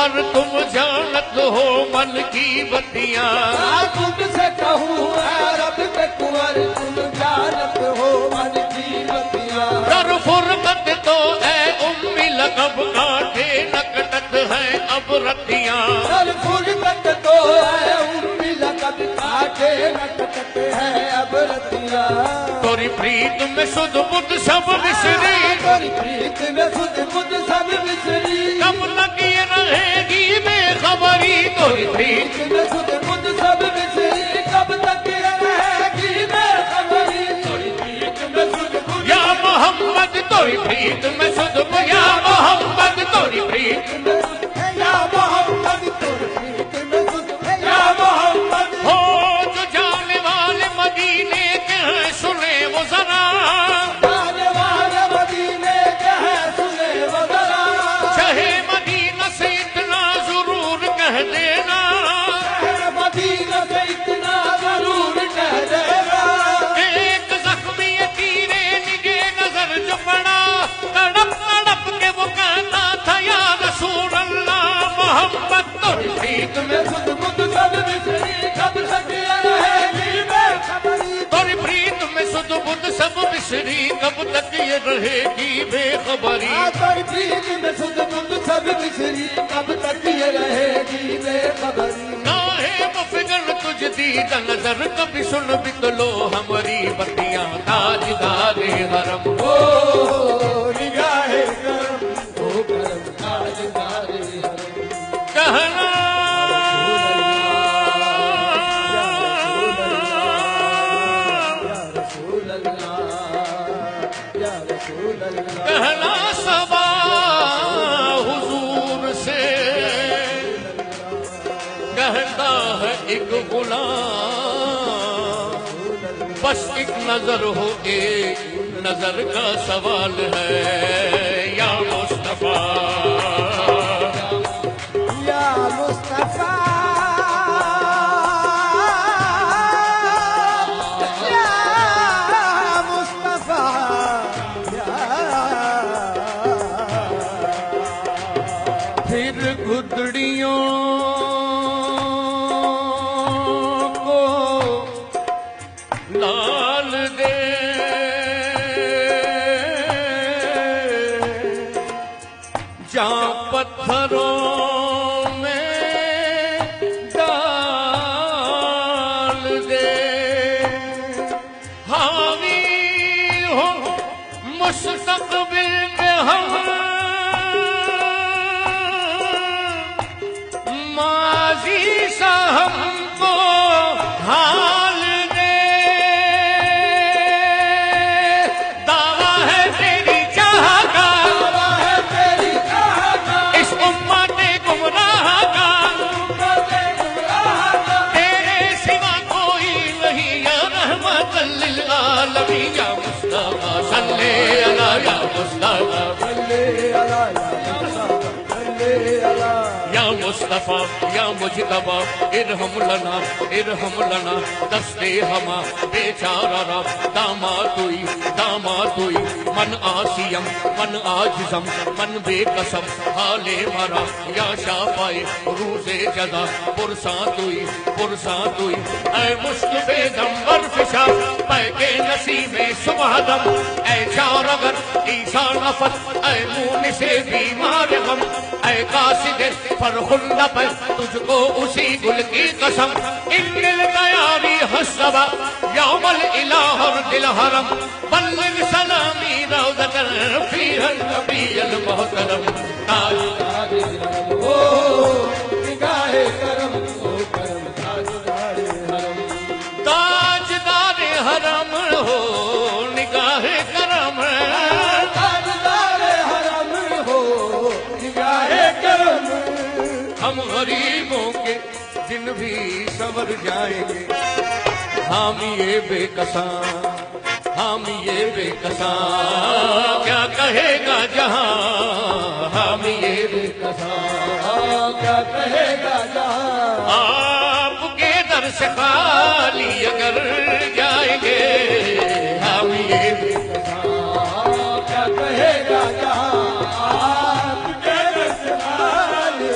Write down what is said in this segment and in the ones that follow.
कुंवर तुम जानत हो मन की बत्तियां। तुमसे कहूँ रब के कुंवर तुम जानत हो मन की बत्तियां। दर फुरकत तो है उम्मी लकब काटे नकटत है अब रतियां। दर फुरकत तो है उम्मी लकब काटे नकटत है अब रतियां। तोरी प्रीत में सुध बुध सब बिसरी, तोरी प्रीत में सुध बुध सब बिसरी। कब तक ये रहेगी बेखबरी, तोरी प्रीत में सुध बुध सब बिसरी। कब तक ये रहेगी बेखबरी, तोरी प्रीत में सुध बुध। या मोहम्मद तोरी प्रीत में सुध बुध, या मोहम्मद तोरी प्रीत में या मोहम्मद तोरी प्रीत में सुध, या मोहम्मद। हो जो जाने वाले मदीने के हैं सुने वो जरा, जाने वाले मदीने के हैं सुने वो जरा। चाहे मदीना से इतना जरूर कह देना, मदीना से इतना जरूर कह देना। एक जख्मी तीरे निगे नजर जो पड़ा, तड़प तड़प के वो कहता था या रसूल अल्लाह मोहम्मद तोरी प्रीत में सुध बुध सब बिसरी। कब तक ये रहेगी बेखबरी, तोरी प्रीत में सुध बुध सब बिसरी। कब तक ये रहेगी बेखबरी, तोरी प्रीत में सुध बुध सब बिसरी। कब तक ये रहेगी बेखबरी। काहे मुफिगर तुझ दीदा नजर कभी सुन भी तो लो हमारी बत्तियां। ताजदारे हरम ओ निगाहे करम, ओ करम ताजदारे हरम। कहना कहना सबा हुजूर से कहता है एक गुलाम, बस एक नजर हो एक नजर का सवाल है या मुस्तफा। या मुस्तफा, या मुस्तफा, फिर घुटड़ियों को लाल दे, जहाँ पत्थरों में डाल दे। हावी हो मुस्तकबिल में हम, माजी सा हमको हाल दे। दावा है तेरी चाह का, इस उम्मत गुमराह का, तेरे सिवा कोई नहीं या रहमत लिल आलमीन। या मुस्तफा सल्ले अला या मुस्तफा, या मुस्तफा या मुजतबा इरहम लना दस्ते हमा बेचारा रा। दामातुई मन आसियम मन आजिजम मन बेकसम हाले मरा। या शाफाए रूज़े जदा पुरसा तुई ऐ मुश्किल दम वरफिशा पैके नसीबे सुबह दम। ऐ चार अगर ईशा नफत ऐ मुन से बीमार गम। ऐ कासिदे फरखुल्ला पर तुझको उसी गुल की कसम। इन्निल तैयारी हसबा यौमल इलाहर दिल हरम। बल्लिग सलामी रौज़तन फीहल नबील मोहतरम। ताजदारे हरम ओ निगाहे करम, ओ करम ताजदारे हरम। ताजदारे हरम हो निगाहे करम, ताजदारे हरम हो निगाहे करम। हम गरीबों के दिन भी संवर जाएंगे, हामी ये बेकसा क्या कहेगा जहां। हामी ये बेकसा क्या कहेगा जहां। आपके दर से खाली अगर जाएंगे, हामी ये बेकसा क्या कहेगा जहां। आपके दर से खाली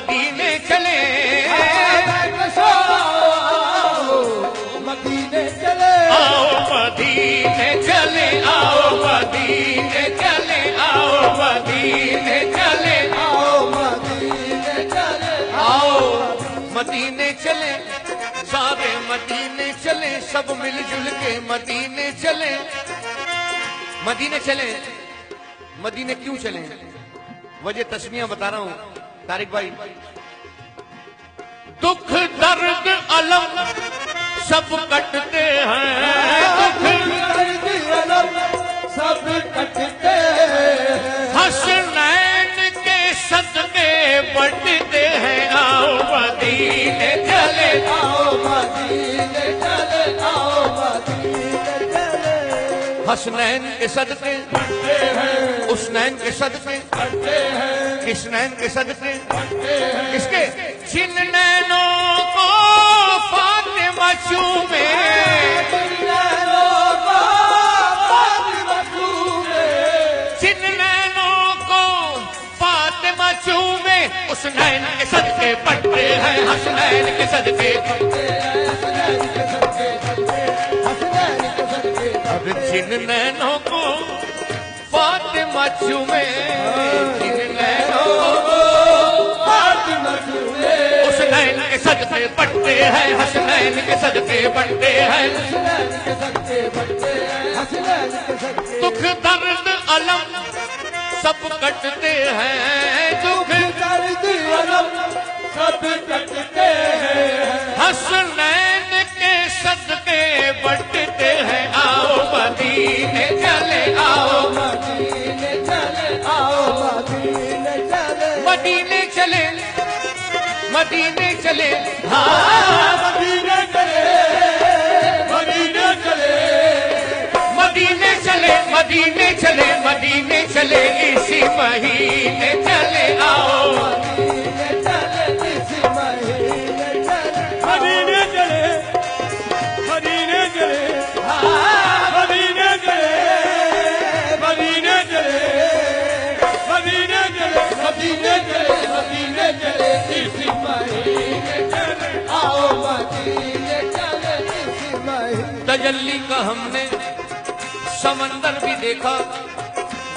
मदीने चले, मदीने चले, आओ मदीने चले, आओ मदीने चले, आओ मदीने चले, आओ मदीने चले, आओ मदीने चले, सारे मदीने चले, सब मिलजुल के मदीने चले। मदीने चले, मदीने क्यों चले? वजह तस्मियां बता रहा हूं तारिक भाई। दुख दर्द अलम सब कटते हैं, दुख दर्द अलम सब कटते हैं, हसनैन के सदके बढ़ते हैं। आओ मदीने चले, आओ मदीने चले, आओ मदीने चले, हसनैन के सदके बढ़ते हैं, उसनैन के सदके बढ़ते हैं, किसनैन के सदके बढ़ते हैं, किसके? जिन नैनों को फातिमा चूमे, जिन नैनों को फातिमा चूमे, उस नैन के सदके बढ़ते हैं, हसनैन के सदके। अब जिन नैनों को फातिमा चूमे, जिन नैनों को उस नैन के सदके बढ़ते हैं, हसनैन के सदके बढ़ते हैं। दुख दर्द अलम सब कटते हैं, दुख दर्द अलम सब कटते हैं, हसनैन के सदके बढ़ते हैं। आओ मदीने चले, आओ मदीने चले, आओ मदीने चले, मदीने चले, मदीने चले, हाँ मदीने चले, मदीने चले, मदीने चले, मदीने चले, मदीने चले, इसी महीने चले। आओ मदीने चले, इसी महीने चले, मदीने चले, मदीने चले, मदीने चले, मदीने चले, मदीने चले, मदीने चले, मदीने चले, इसी महीने चले, आओ मदीने चले, इसी महीने। तजल्ली का हमने समंदर भी देखा,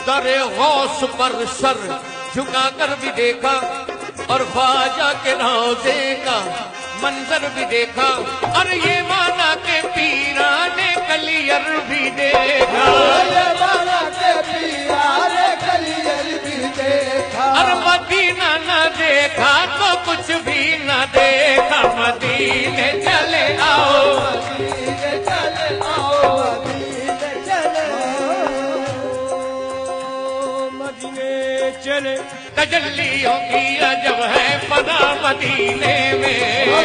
दरे गौस पर सर झुकाकर भी देखा, और ख्वाजा के रोज़े का मंजर भी देखा, और ये माना के पीराने कलियर भी देखा, और मदीना न देखा तो कुछ भी न देखा। मदीने चले, आओ मदीने चले, आओ मदीने चले, मदीने चले, तजल्लियों की अजब है पदा मदीने में,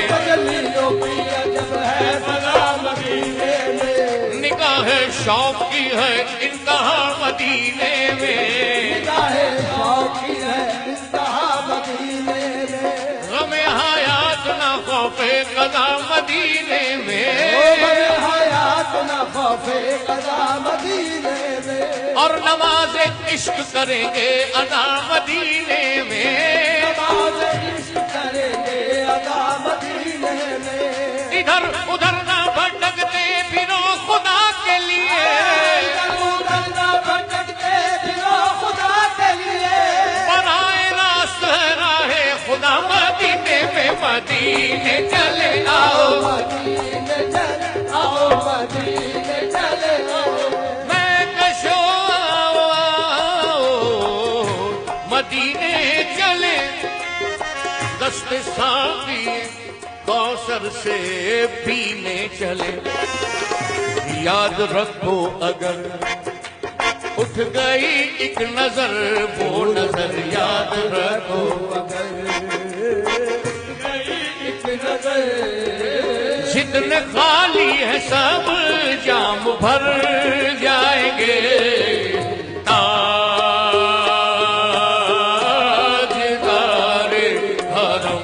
तजल्लियों की अजब है पदा मदीने में, निगाह शौक की है इंतहा मदीने में, निगाहे शौकी है इंतहा मदीने में, गमे हयात ना खौफे कदा मदीने में, हयात न खौफे कदा मदीने में, और नमाज इश्क करेंगे अदा मदीने में, नमाज़ इश्क करेंगे अदा मदीने में, इधर उधर ना भटकते फिरो खुदा के लिए, उधर न भटकते फिरो खुदा के लिए, बराए रास्त है राहे खुदा मदीने में। मदीने चले, आओ मदीने चले, आओ मदीने चले, मैं कशो आओ मदीने चले, दस्त साकी कौसर से पीने चले। याद रखो अगर उठ गई एक नजर, वो नजर याद रखो अगर एक नजर जितने खाली है सब जाम भर जाएंगे। ताजदारे हरम